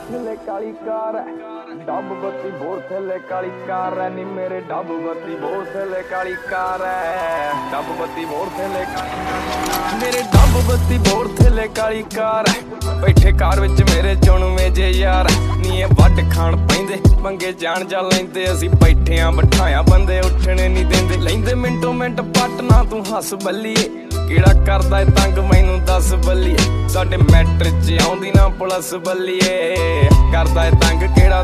ਥੱਲੇ ਕਾਲੀ ਕਾਰ ਹੈ, ਡੱਬ ਬੱਤੀ ਬੋਰ ਥੱਲੇ ਕਾਲੀ ਕਾਰ ਹੈ ਨੀ ਮੇਰੇ ਡੱਬ ਬੱਤੀ ਬੋਰ ਥੱਲੇ ਕਾਲੀ ਕਾਰ ਹੈ, ਡੱਬ ਬੱਤੀ ਬੋਰ ਥੱਲੇ ਕਾਲੀ ਮੇਰੇ ਡੱਬ ਬੱਤੀ ਬੋਰ ਥੱਲੇ ਕਾਲੀ ਕਾਰ ਹੈ। ਬੈਠੇ ਕਾਰ ਵਿੱਚ ਮੇਰੇ ਚੁਣਵੇਂ ਜੇ ਯਾਰ ਨੀ ਇਹ ਵੱਢ ਖਾਣ ਪੈਂਦੇ ਮੰਗੇ ਜਾਣ ਜਾ ਲੈਂਦੇ ਅਸੀਂ ਬੈਠਿਆਂ ਬਿਠਾਇਆ ਬੰਦੇ ਉੱਠਣੇ ਨਹੀਂ ਦਿੰਦੇ ਲੈਂਦੇ ਮਿੰਟੋ ਮਿੰਟ ਪੱਟ ਨਾ ਤੂੰ ਹੱਸ ਬੱਲੀਏ ਕਿਹੜਾ ਕਰਦਾ ਏ ਤੰਗ ਮੈਨੂੰ ਦੱਸ ਬੱਲੀਏ ਸਾਡੇ ਮੈਟਰ 'ਚ ਆਉਂਦੀ ਨਾ ਪੁਲਿਸ ਬੱਲੀਏ ਕਰਦਾ ਏ ਤੰਗ ਕਿਹੜਾ